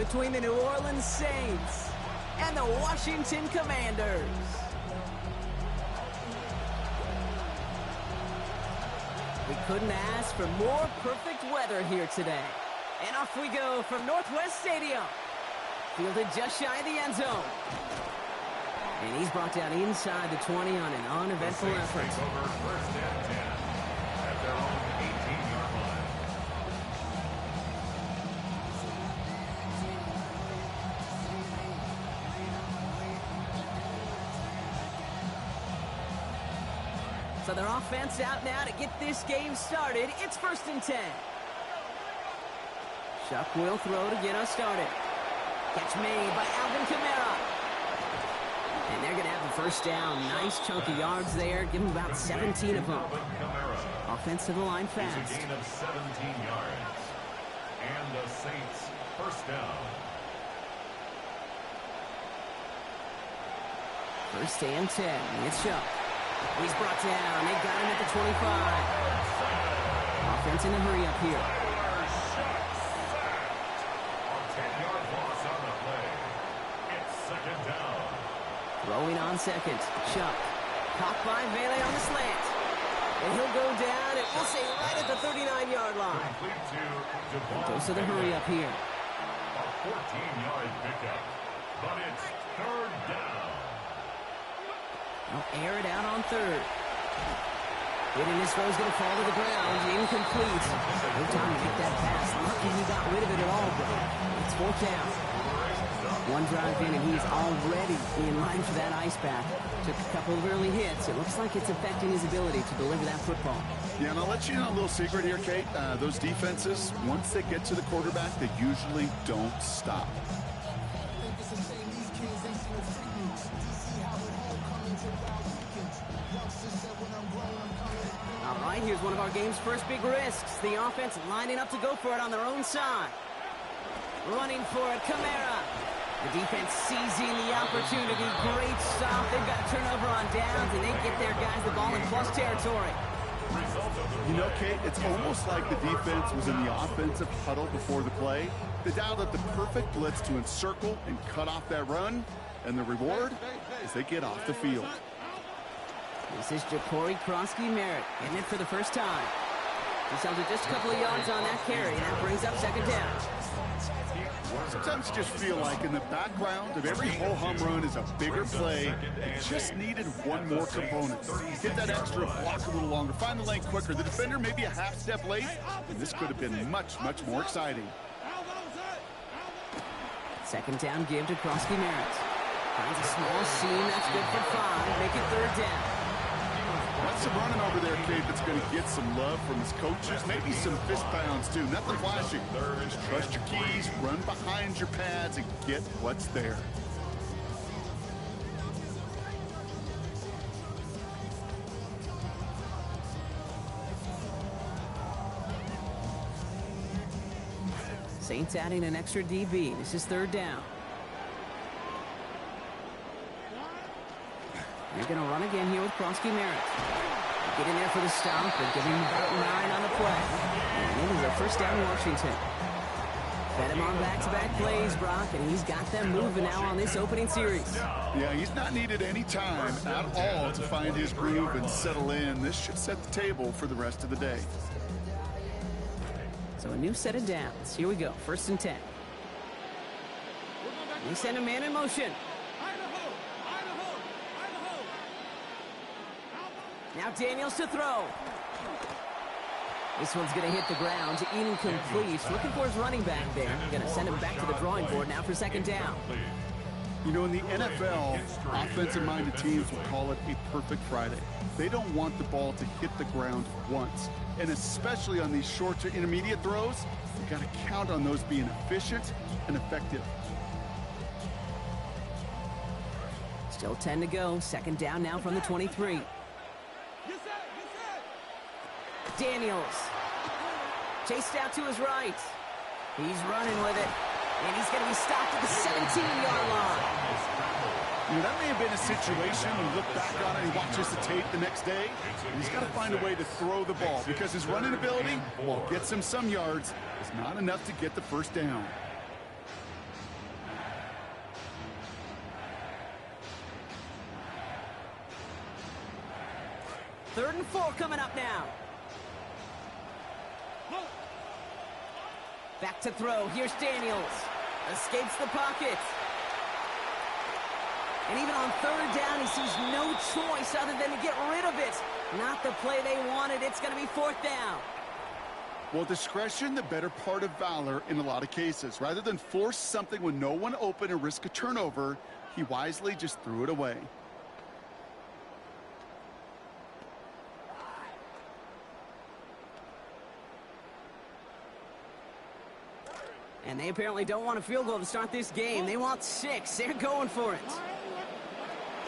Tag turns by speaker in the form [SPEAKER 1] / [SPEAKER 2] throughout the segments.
[SPEAKER 1] between the New Orleans Saints and the Washington Commanders. We couldn't ask for more perfect weather here today. And off we go from Northwest Stadium. Fielded just shy of the end zone. And he's brought down inside the 20 on an uneventful effort.
[SPEAKER 2] Over first and 10 at their own 18-yard line.
[SPEAKER 1] So their offense out now to get this game started. It's first and 10. Shuck will throw to get us started. Catch made by Alvin Kamara. And they're going to have the first down. Nice chunk of yards there. Give them about 17 of them. Offense to the line fast.
[SPEAKER 2] A gain of 17 yards. And the Saints first down.
[SPEAKER 1] First and 10. It's Shuck. He's brought down. They got him at the 25. Offense in a hurry up here. Throwing on second. Shuck. Caught by Vele on the slant. And he'll go down, and we'll say right at the 39-yard line. And goes to the hurry up here.
[SPEAKER 2] A 14-yard pickup. But it's third down.
[SPEAKER 1] They'll air it out on third. Hitting this throw's going to fall to the ground. Incomplete. No time to get that pass. Lucky he got rid of it at all, but it's fourth down. One drive in, and he's already in line for that ice bath. Took a couple of early hits. It looks like it's affecting his ability to deliver that football.
[SPEAKER 3] Yeah, and I'll let you know a little secret here, Kate. Those defenses, once they get to the quarterback, they usually don't stop.
[SPEAKER 1] All right, here's one of our game's first big risks. The offense lining up to go for it on their own side. Running for it, Kamara. The defense seizing the opportunity. Great stop. They've got a turnover on downs, and they get their guys the ball in plus territory.
[SPEAKER 3] You know, Kate, it's almost like the defense was in the offensive huddle before the play. They dialed up the perfect blitz to encircle and cut off that run, and the reward is they get off the field.
[SPEAKER 1] This is Ja'Cory Krosky-Merritt getting it for the first time. He's held it just a couple of yards on that carry, and that brings up second down.
[SPEAKER 3] Sometimes you just feel like in the background of every whole home run is a bigger play. It just needed one more component. Get that extra block a little longer. Find the lane quicker. The defender maybe a half step late, and this could have been much, much more exciting.
[SPEAKER 1] Second down give to Krosky-Merritt. Finds a small seam. That's good for 5. Make it third down.
[SPEAKER 3] That's some running over there, Kate, that's going to get some love from his coaches. Maybe some fist pounds, too. Nothing flashy. Just trust your keys, run behind your pads, and get what's there.
[SPEAKER 1] Saints adding an extra DB. This is third down. They're going to run again here with Krosky-Merritt. Get in there for the stop. They're giving him about 9 on the play. And it is a first down Washington. Fed him on back-to-back plays, Brock, and he's got them moving now on this opening series.
[SPEAKER 3] Yeah, he's not needed any time at all to find his groove and settle in. This should set the table for the rest of the day.
[SPEAKER 1] So a new set of downs. Here we go. First and 10. We send a man in motion. Now Daniels to throw. This one's going to hit the ground. Incomplete. Looking for his running back there. Going to send him back to the drawing board now for second down.
[SPEAKER 3] You know, in the NFL, offensive-minded teams will call it a perfect Friday. They don't want the ball to hit the ground once. And especially on these short to intermediate throws, you've got to count on those being efficient and effective.
[SPEAKER 1] Still 10 to go. Second down now from the 23. Daniels. Chased out to his right. He's running with it. And he's going to be stopped at the 17-yard line.
[SPEAKER 3] You know, that may have been a situation when you look back on it and watches the tape the next day. And he's got to find a way to throw the ball because his running ability, while it gets him some yards, is not enough to get the first down.
[SPEAKER 1] 3rd and 4 coming up now. Back to throw. Here's Daniels. Escapes the pocket. And even on 3rd down, he sees no choice other than to get rid of it. Not the play they wanted. It's going to be 4th down.
[SPEAKER 3] Well, discretion, the better part of valor in a lot of cases. Rather than force something with no one open and risk a turnover, he wisely just threw it away.
[SPEAKER 1] And they apparently don't want a field goal to start this game. They want 6. They're going for it.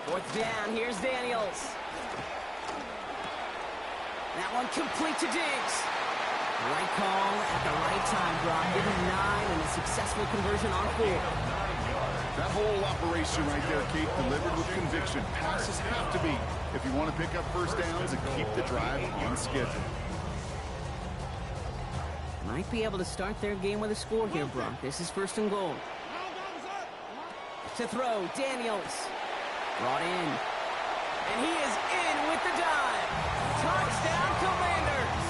[SPEAKER 1] 4th down. Here's Daniels. That one complete to Diggs. Right call at the right time, Brock. Give him 9 and a successful conversion on 4.
[SPEAKER 3] That whole operation right there, Kate, delivered with conviction. Passes have to be if you want to pick up first downs and keep the drive on schedule.
[SPEAKER 1] Might be able to start their game with a score here, Brock. This is 1st and goal. To throw, Daniels. Brought in. And he is in with the dive. Touchdown, Commanders.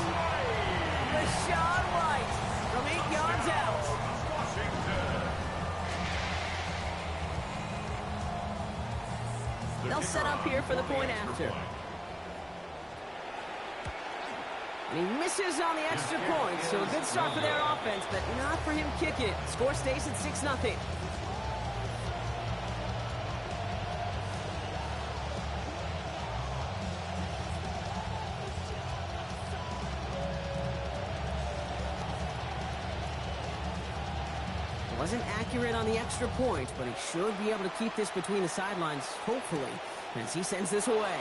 [SPEAKER 1] Rashawn White from 8 yards out. They'll set up here for the point after. And he misses on the extra point, so a good start for their offense, but not for him kicking it. Score stays at 6-0. Wasn't accurate on the extra point, but he should be able to keep this between the sidelines, hopefully, as he sends this away.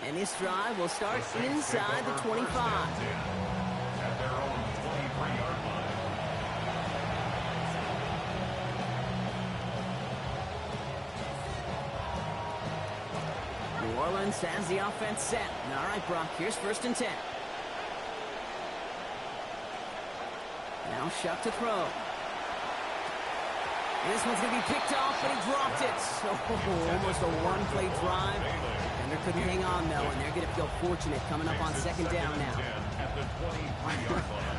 [SPEAKER 1] And this drive will start inside the 25.
[SPEAKER 2] At their own 23-yard line.
[SPEAKER 1] New Orleans has the offense set. All right, Brock, here's 1st and 10. Now Shuck to throw. And this one's going to be picked off, but he dropped it. So almost a one-play drive. And they couldn't hang on, though, and they're going to feel fortunate coming up on 2nd down now.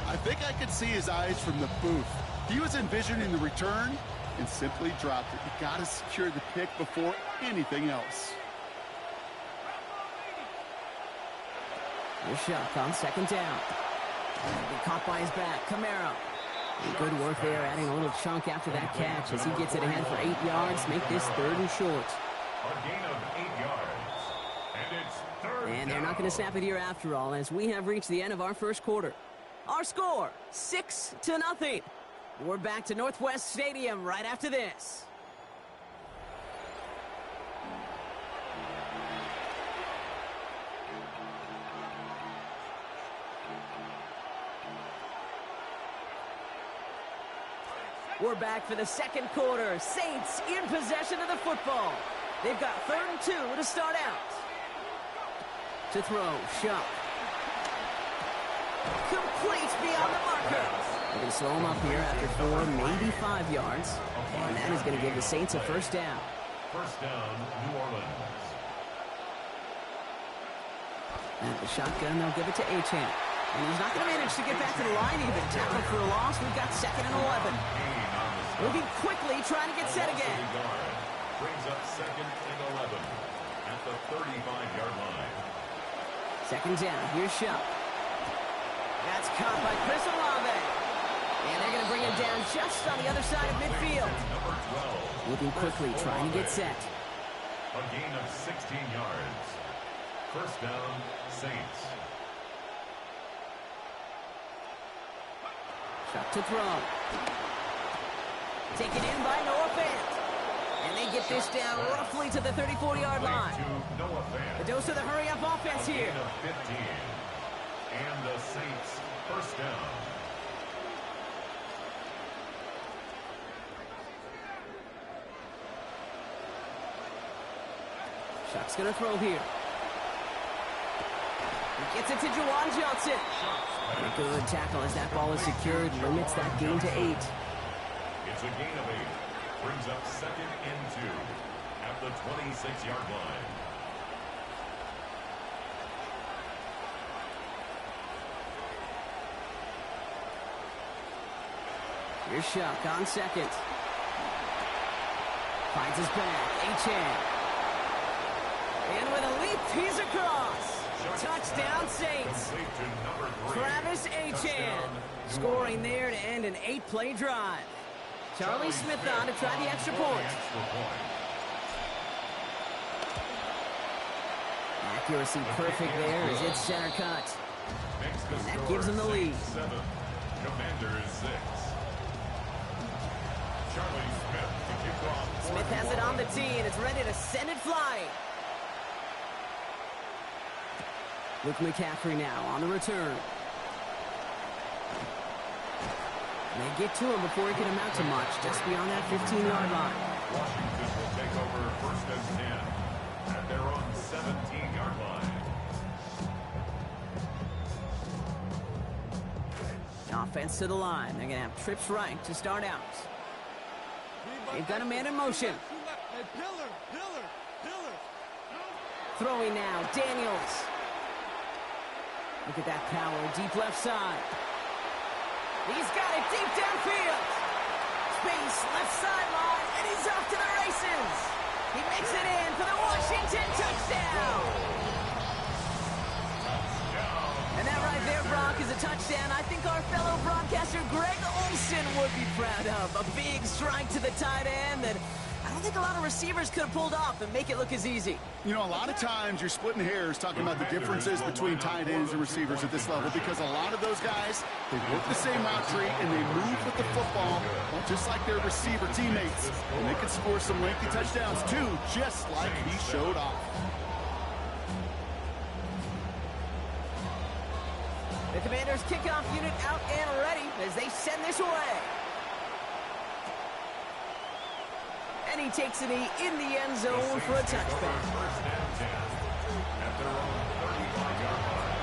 [SPEAKER 3] I think I could see his eyes from the booth. He was envisioning the return and simply dropped it. You got to secure the pick before anything else.
[SPEAKER 1] Here's Shuck on 2nd down. He caught by his back. Camaro. Good work there, adding a little chunk after that catch as he gets it ahead for 8 yards. Make this 3rd and short.
[SPEAKER 2] A gain of 8 yards. And it's 3rd
[SPEAKER 1] And they're not going to snap it here after all, as we have reached the end of our 1st quarter. Our score, 6-0. We're back to Northwest Stadium right after this. We're back for the 2nd quarter. Saints in possession of the football. They've got 3rd and 2 to start out. To throw, Shuck. Complete beyond the marker. They're going to slow him up here after 4, maybe 5 yards. And that is going to give the Saints a 1st down.
[SPEAKER 2] 1st down, New Orleans.
[SPEAKER 1] At the shotgun, they'll give it to Achane. And he's not going to manage to get back to the line even. Tackle for a loss. We've got 2nd and 11. Moving quickly, trying to get set again.
[SPEAKER 2] Brings up 2nd and 11 at the 35-yard line.
[SPEAKER 1] 2nd down. Here's Shuck. That's caught by Chris Olave. And they're going to bring him down just on the other side of midfield.
[SPEAKER 2] Number 12.
[SPEAKER 1] Moving quickly, trying to get set.
[SPEAKER 2] A gain of 16 yards. 1st down, Saints.
[SPEAKER 1] Shuck to throw. Taken in by Noah Fant. And they get this down roughly to the 34-yard line. The dose of the hurry-up offense here.
[SPEAKER 2] 15. And the Saints 1st down.
[SPEAKER 1] Shuck's going to throw here. He gets it to Juwan Johnson. A good tackle as that ball is secured. Limits that gain to 8.
[SPEAKER 2] It's a gain of 8. Brings up 2nd and 2 at the 26-yard line.
[SPEAKER 1] Here's Shuck on second. Finds his back. Achane. And with a leap, he's across. Touchdown, Saints. Travis Achane scoring there to end an 8-play drive. Charlie Smith on to try the extra point. Accuracy perfect there as it's center cut. And that gives him the lead.
[SPEAKER 2] Commanders 6. Charlie Smith to kick off.
[SPEAKER 1] Smith has it on the tee, and it's ready to send it flying. Luke McCaffrey now on the return. And they get to him before he can amount to much, just beyond that 15-yard line.
[SPEAKER 2] Washington will take over 1st and 10 at their own 17-yard line.
[SPEAKER 1] Offense to the line. They're going to have trips right to start out. They've got a man in motion. Throwing now, Daniels. Look at that power, deep left side. He's got it deep downfield. Space, left sideline, and he's off to the races. He makes it in for the Washington touchdown. And that right there, Brock, is a touchdown I think our fellow broadcaster Greg Olsen would be proud of. A big strike to the tight end that I don't think a lot of receivers could have pulled off and make it look as easy.
[SPEAKER 3] You know, a lot of times you're splitting hairs talking about the differences between tight ends and receivers at this level because a lot of those guys, they work the same route tree and they move with the football just like their receiver teammates. And they can score some lengthy touchdowns too, just like he showed off.
[SPEAKER 1] The Commanders' kickoff unit out and ready as they send this away. And he takes it in the end zone for a touchback.
[SPEAKER 2] At their own 35-yard line.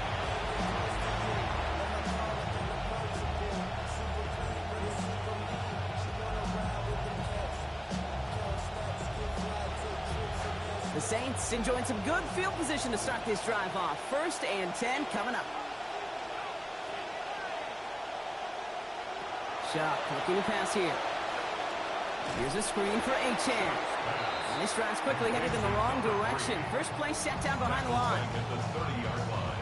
[SPEAKER 1] The Saints enjoying some good field position to start this drive off. 1st and 10 coming up. Shuck looking to pass here. Here's a screen for Achane. And this drive's quickly headed in the wrong direction. First play set down behind the line.
[SPEAKER 2] At the 30-yard line.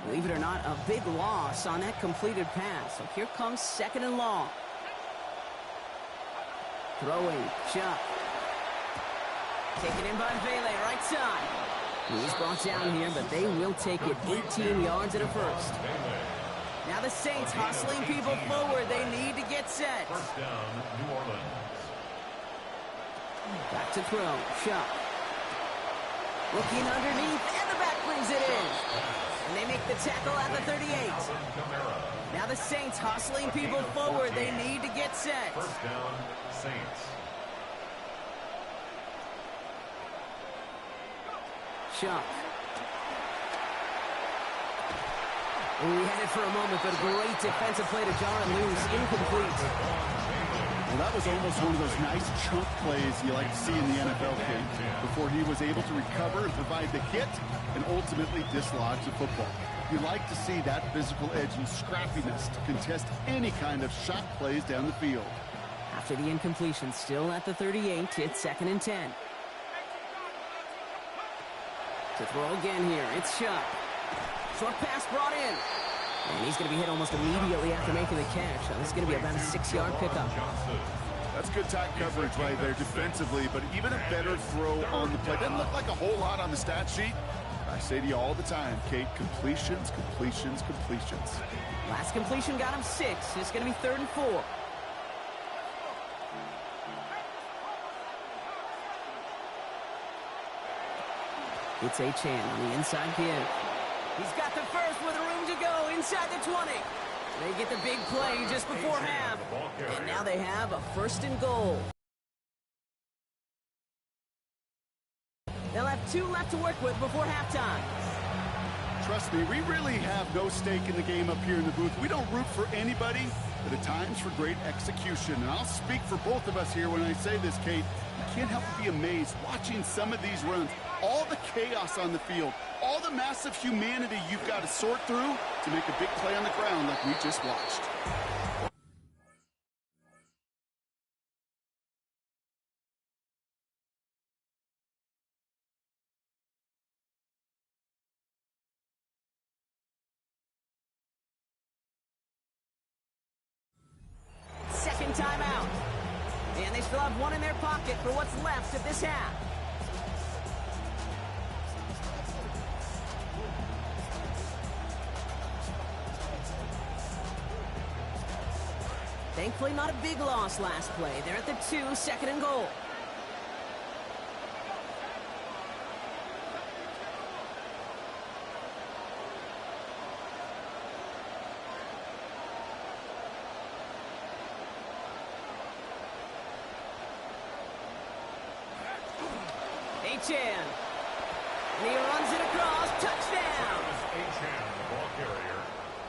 [SPEAKER 1] Believe it or not, a big loss on that completed pass. So here comes 2nd and long. Throwing, Shuck. Taken in by Vele, right side. He's brought down here, but they will take it 18 yards at a first. Now the Saints hustling people forward. They need to get set.
[SPEAKER 2] 1st down, New Orleans.
[SPEAKER 1] Back to throw, Shuck. Looking underneath, and the back brings it in. And they make the tackle at the 38. Now the Saints hustling people forward. They need to get set.
[SPEAKER 2] 1st down, Saints.
[SPEAKER 1] Shuck. We had it for a moment, but a great defensive play to jar it loose. Incomplete.
[SPEAKER 3] Well, that was almost one of those nice chunk plays you like to see in the NFL game before he was able to recover and provide the hit and ultimately dislodge the football. You like to see that physical edge and scrappiness to contest any kind of shot plays down the field.
[SPEAKER 1] After the incompletion, still at the 38, it's 2nd and 10. To throw again here, it's Shuck. Short pass brought in. And he's going to be hit almost immediately after making the catch. So this is going to be about a 6-yard pickup.
[SPEAKER 3] That's good tight coverage right there defensively, but even a better throw on the play. Doesn't look like a whole lot on the stat sheet. I say to you all the time, Kate, completions, completions, completions.
[SPEAKER 1] Last completion got him 6. It's going to be 3rd and 4. It's Achane on the inside give. He's got the first with room to go inside the 20. They get the big play just before half. And now they have a 1st and goal. They'll have 2 left to work with before halftime.
[SPEAKER 3] trust me, we really have no stake in the game up here in the booth. We don't root for anybody, but at times for great execution. And I'll speak for both of us here when I say this, Kate. You can't help but be amazed watching some of these runs. All the chaos on the field, all the massive humanity you've got to sort through to make a big play on the ground like we just watched.
[SPEAKER 1] Second timeout. And they still have one in their pocket for what's left of this half. Thankfully, not a big loss last play. They're at the 2, second and goal. Achan. And he runs it across. Touchdown.
[SPEAKER 2] Achan, the ball carrier.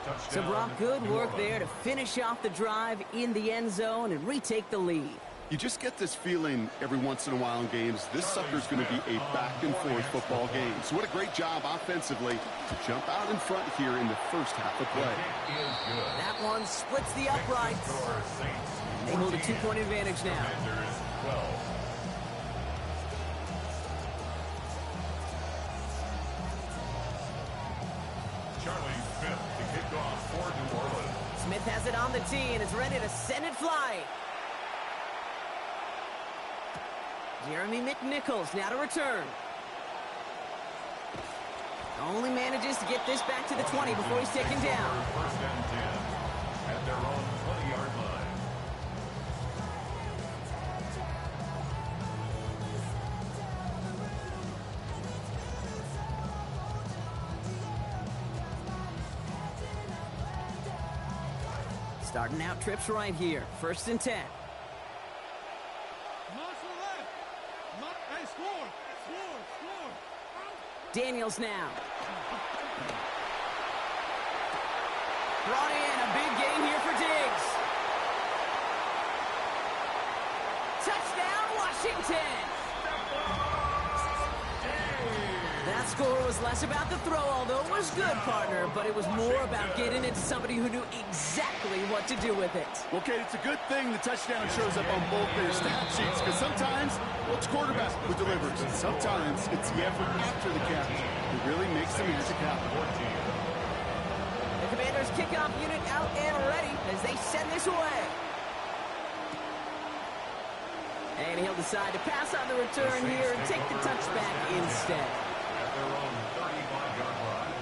[SPEAKER 2] Touchdown.
[SPEAKER 1] So, Brock, good work there to finish off the drive in the end zone and retake the lead.
[SPEAKER 3] You just get this feeling every once in a while in games, this sucker's going to be a back-and-forth football game. So what a great job offensively to jump out in front here in the first half of play.
[SPEAKER 1] That one splits the uprights. They hold a 2-point advantage now.
[SPEAKER 2] Charlie Smith to kick off for New Orleans.
[SPEAKER 1] Smith has it on the tee and is ready to send it flying. Jeremy McNichols now to return. Only manages to get this back to the 20 before he's taken down.
[SPEAKER 2] First and 10 at their own 20-yard line.
[SPEAKER 1] Starting out trips right here. First and 10. Daniels now. Brought in a big gain here for Diggs. Touchdown, Washington. That score was less about the throw, although it was good, partner, but it was more about getting it to somebody who knew exactly what to do with it.
[SPEAKER 3] Okay, it's a good thing the touchdown shows up on both their stat sheets, because sometimes, well, it's quarterback who delivers. Sometimes it's the effort after the catch that really makes the magic happen.
[SPEAKER 1] The Commanders' kickoff unit out and ready as they send this away. And he'll decide to pass on the return here and take the touchback instead.
[SPEAKER 2] At their own 35-yard line.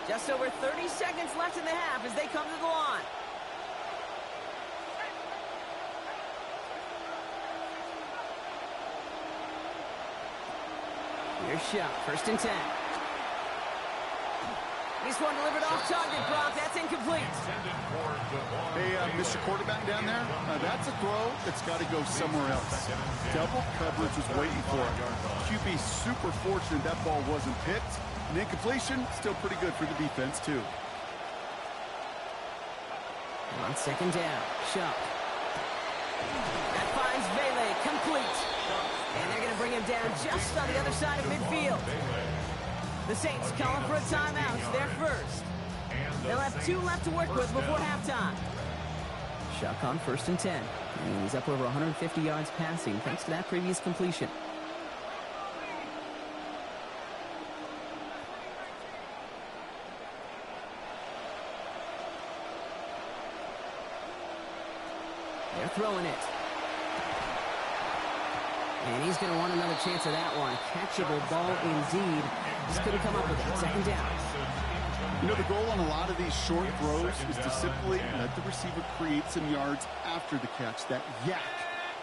[SPEAKER 1] Just over 30 seconds left in the half as they come to the line. Here's shot, first and 10. This one delivered off target, Brock. That's incomplete.
[SPEAKER 3] Hey, Mr. Quarterback down there, that's a throw that's got to go somewhere else. Double coverage was waiting for it. QB super fortunate that ball wasn't picked. And incompletion, still pretty good for the defense, too.
[SPEAKER 1] On second down, Shuck. That finds Vele, complete. And they're going to bring him down just on the other side of midfield. The Saints calling for a timeout. They're first. They'll have 2 left to work with before halftime. Shuck on first and 10. And he's up over 150 yards passing thanks to that previous completion. They're throwing it. And he's going to want another chance at that one. Catchable ball indeed. Just couldn't come up with it. Second down.
[SPEAKER 3] You know, the goal on a lot of these short throws is to simply let the receiver create some yards after the catch. That yak.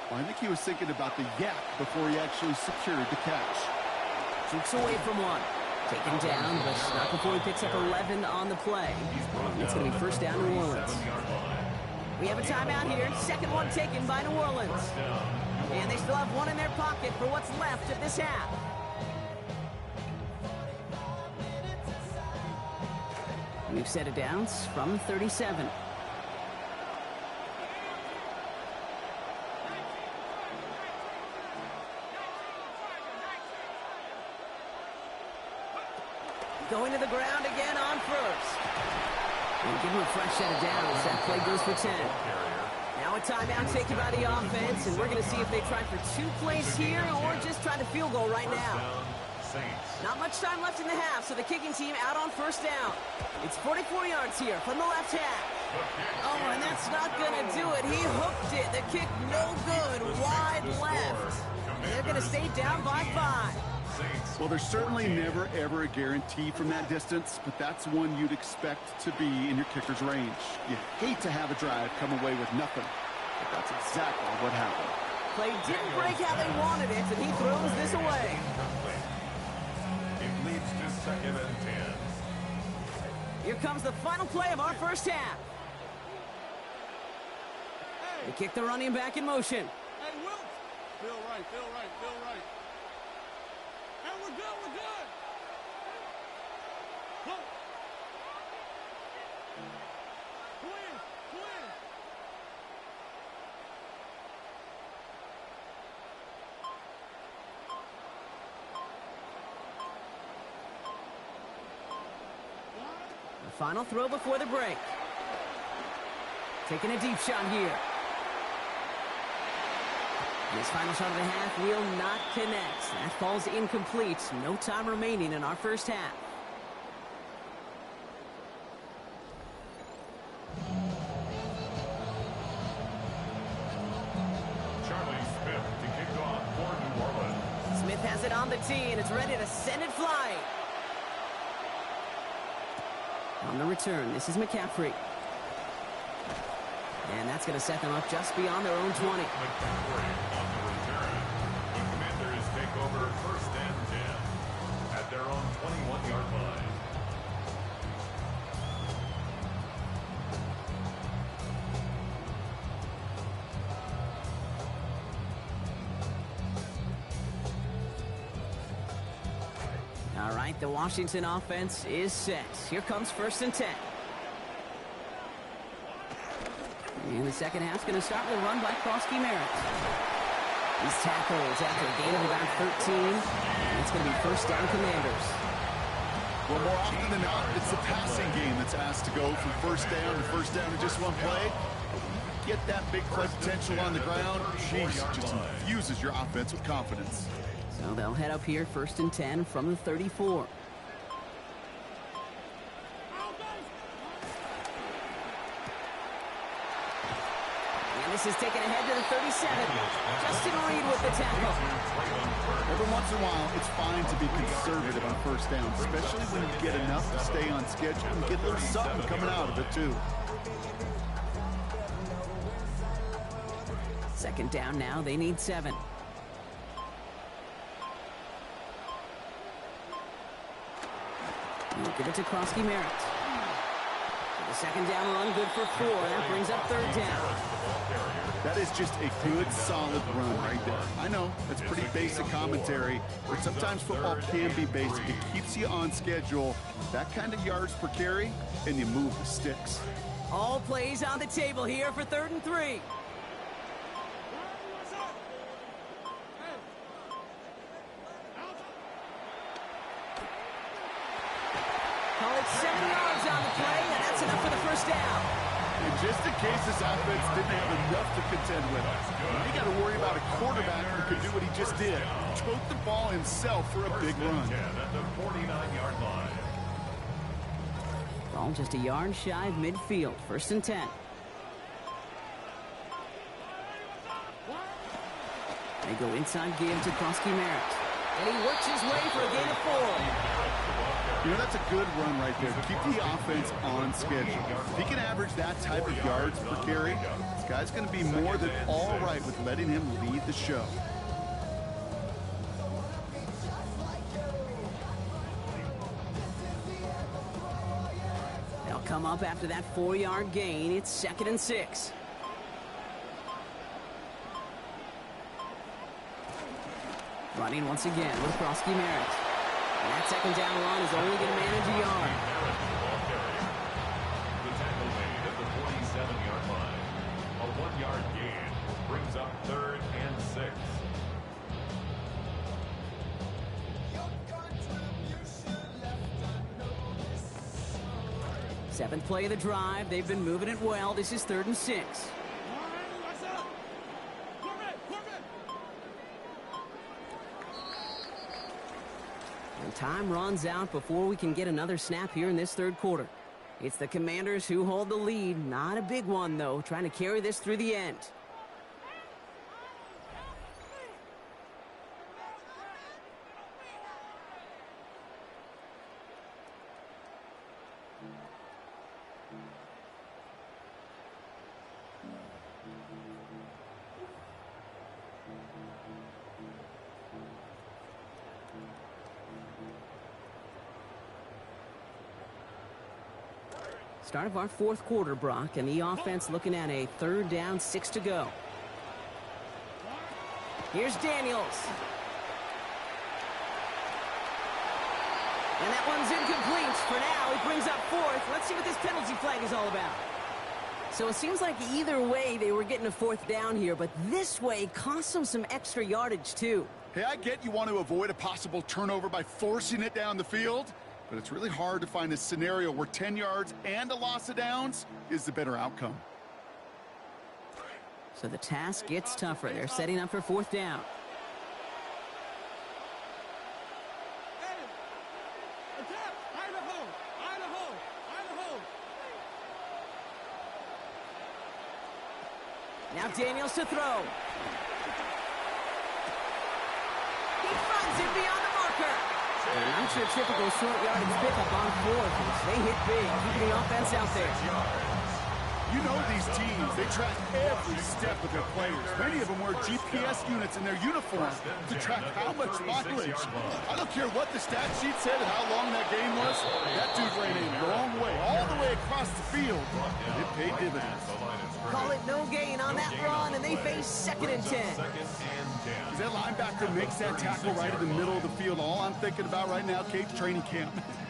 [SPEAKER 3] Well, I think he was thinking about the yak before he actually secured the catch.
[SPEAKER 1] Shoots away from one. Taken down, but not before he picks up 11 on the play. And it's going to be first down New Orleans. We have a timeout here. Second one taken by New Orleans. And they still have one in their pocket for what's left of this half. We've set it down from 37. Going to the ground again on first. And give him a fresh set of downs. That play goes for 10. Now a timeout taken by the offense, and we're going to see if they try for 2 plays here or just try to field goal right now. Not much time left in the half, so the kicking team out on first down. It's 44 yards here from the left half. Oh, and that's not going to do it. He hooked it. The kick no good, wide left. And they're going to stay down by 5.
[SPEAKER 3] Well, there's certainly never, ever a guarantee from that distance, but that's one you'd expect to be in your kicker's range. You hate to have a drive come away with nothing, but that's exactly what happened.
[SPEAKER 1] Play didn't break how they wanted it, and he throws this away.
[SPEAKER 2] It leads to second and 10.
[SPEAKER 1] Here comes the final play of our first half. They kick the running back in motion.
[SPEAKER 4] Hey, Wilt! Feel right, feel right, feel right. And we're good, we're good! Go! Clear, clear!
[SPEAKER 1] The final throw before the break. Taking a deep shot here. This final shot of the half will not connect. That falls incomplete. No time remaining in our first half.
[SPEAKER 2] Charlie Smith to kick off for New Orleans.
[SPEAKER 1] Smith has it on the tee, and it's ready to send it flying. On the return, this is McCaffrey. And that's going to set them up just beyond their own 20.
[SPEAKER 2] McCaffrey on the return. The Commanders take over first and 10 at their own 21-yard line.
[SPEAKER 1] All right, the Washington offense is set. Here comes first and 10. And the second half's going to start with a run by Krosky Merritt. He's tackled after a gain of about 13. And it's going to be first down Commanders.
[SPEAKER 3] Well, more often than not, it's the passing game that's asked to go from first down in just one play. Get that big play potential on the ground. Jeez, just infuses your offense with confidence.
[SPEAKER 1] So they'll head up here first and 10 from the 34. This is taken ahead to the 37. Justin Reed with the tackle.
[SPEAKER 3] Every once in a while, it's fine to be conservative on first down, especially when you get enough to stay on schedule and get a little something coming out of it, too.
[SPEAKER 1] Second down now. They need 7. We'll give it to Krosky Merritt. The second down run, good for 4. That brings up third down.
[SPEAKER 3] That is just a good, solid run right there. I know, that's pretty basic commentary, but sometimes football can be basic. It keeps you on schedule. That kind of yards per carry, and you move the sticks.
[SPEAKER 1] All plays on the table here for 3rd and 3. Call it 7 yards on the play, and that's enough for the first down.
[SPEAKER 3] And just in case this offense didn't have enough to contend with, you got to worry about a quarterback who could do what he just did. Tote the ball himself for a big run.
[SPEAKER 2] At the 49-yard line.
[SPEAKER 1] Ball just a yard shy of midfield. First and 10. They go inside, give to Krosky Merritt. And he works his way for a gain of 4.
[SPEAKER 3] You know, that's a good run right there. Keep the offense on schedule. If he can average that type of yards per carry, this guy's going to be more than all right with letting him lead the show.
[SPEAKER 1] come up after that 4-yard gain. It's 2nd and 6. Running once again with Krosky Merritt. And that 2nd down run is only going to manage a yard.
[SPEAKER 2] The tackle made at the 47-yard line. A 1-yard gain brings up 3rd and 6.
[SPEAKER 1] 7th play of the drive. They've been moving it well. This is 3rd and 6. And time runs out before we can get another snap here in this 3rd quarter. It's the Commanders who hold the lead. Not a big one, though, trying to carry this through the end. Start of our 4th quarter, Brock, and the offense looking at a 3rd down, 6 to go. Here's Daniels. And that one's incomplete. For now, he brings up 4th. Let's see what this penalty flag is all about. So it seems like either way they were getting a 4th down here, but this way cost them some extra yardage, too.
[SPEAKER 3] Hey, I get you want to avoid a possible turnover by forcing it down the field, but it's really hard to find a scenario where 10 yards and a loss of downs is the better outcome.
[SPEAKER 1] So the task gets tougher. They're setting up for 4th down. Now Daniels to throw. He finds him beyond the marker. And I'm sure typical short yardage pickup on 4th. They hit big, keeping the offense out there.
[SPEAKER 3] You know these teams, they track every step of their players. Many of them wear GPS units in their uniform to track how much mileage. I don't care what the stat sheet said and how long that game was. That dude ran a long way, all the way across the field. And it paid dividends.
[SPEAKER 1] Call it no gain on that run, and they face 2nd and 10.
[SPEAKER 3] As that linebacker makes that tackle right in the middle of the field, all I'm thinking about right now, Cade's training camp.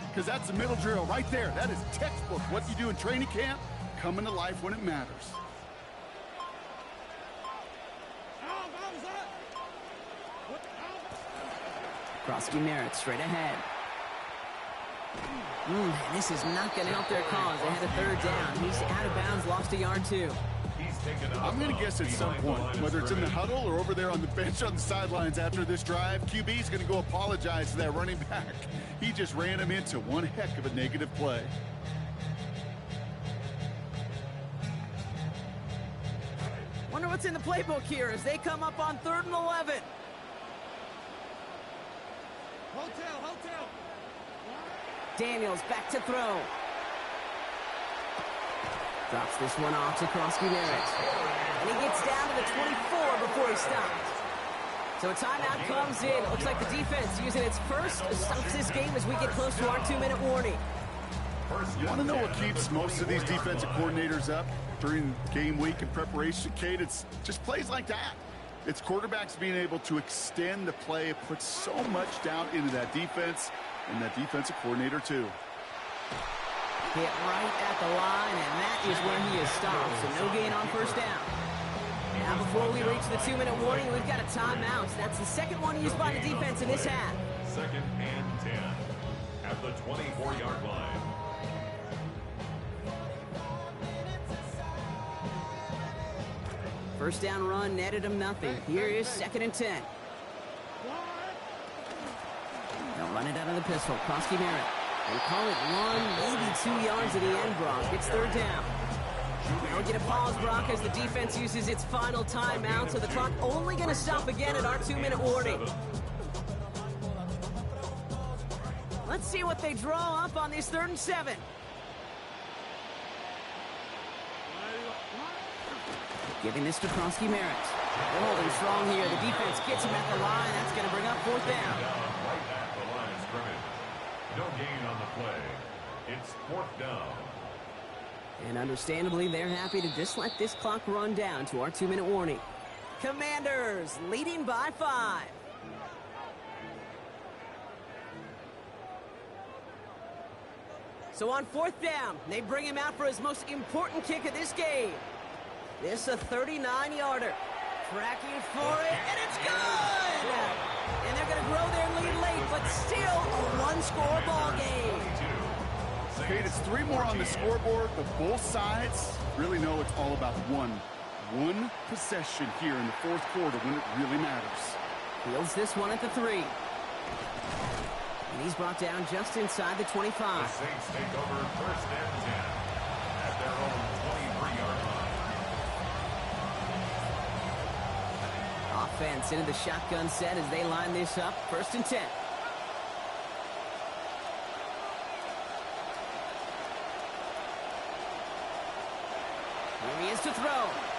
[SPEAKER 3] Because that's the middle drill right there. That is textbook. What you do in training camp, coming to life when it matters.
[SPEAKER 1] Krosky Merritt straight ahead. This is not going to help their cause. They had a 3rd down. He's out of bounds, lost a yard too.
[SPEAKER 3] I'm going to guess at some point, whether it's in the huddle or over there on the bench on the sidelines after this drive, QB's going to go apologize to that running back. He just ran him into one heck of a negative play.
[SPEAKER 1] Wonder what's in the playbook here as they come up on 3rd and 11.
[SPEAKER 4] Hotel.
[SPEAKER 1] Daniels back to throw. Drops this one off to Krosky Merritt. And he gets down to the 24 before he stopped. So a timeout comes in. Looks like the defense using its first stops this game as we get close to our 2-minute warning.
[SPEAKER 3] You want to know what keeps most of these defensive coordinators up during game week and preparation, Cade? It's just plays like that. It's quarterbacks being able to extend the play, put so much down into that defense and that defensive coordinator too.
[SPEAKER 1] Hit right at the line, and that is where he is stopped. So no gain on 1st down. Now before we reach the 2-minute warning, we've got a timeout. That's the 2nd one used by the defense in this half.
[SPEAKER 2] 2nd and 10 at the 24-yard line.
[SPEAKER 1] First down run netted him nothing. Here is 2nd and 10. They'll run it out of the pistol. Krosky Merritt. And call it 1, maybe 2 yards at the end, Brock. It's 3rd down. Now we get a pause, Brock, as the defense uses its final timeout. So the clock only going to stop again at our 2-minute warning. Let's see what they draw up on this 3rd and 7. Giving this to Krosky Merritt. They're holding strong here. The defense gets him at the line. That's going to bring up 4th down.
[SPEAKER 2] Right at the line of scrimmage. No gain on the play. It's 4th down.
[SPEAKER 1] And understandably, they're happy to just let this clock run down to our 2-minute warning. Commanders leading by 5. So on 4th down, they bring him out for his most important kick of this game. This a 39-yarder. Tracking for it, and it's good! And they're going to grow their lead late, but still a one-score ball game.
[SPEAKER 3] Kate, it's 3 more on the scoreboard, but both sides really know it's all about one possession here in the 4th quarter when it really matters.
[SPEAKER 1] Fields this one at the 3. And he's brought down just inside the 25.
[SPEAKER 2] The Saints take over 1st and 10 at their own 23-yard line.
[SPEAKER 1] Offense into the shotgun set as they line this up. 1st and 10. Here he is to throw.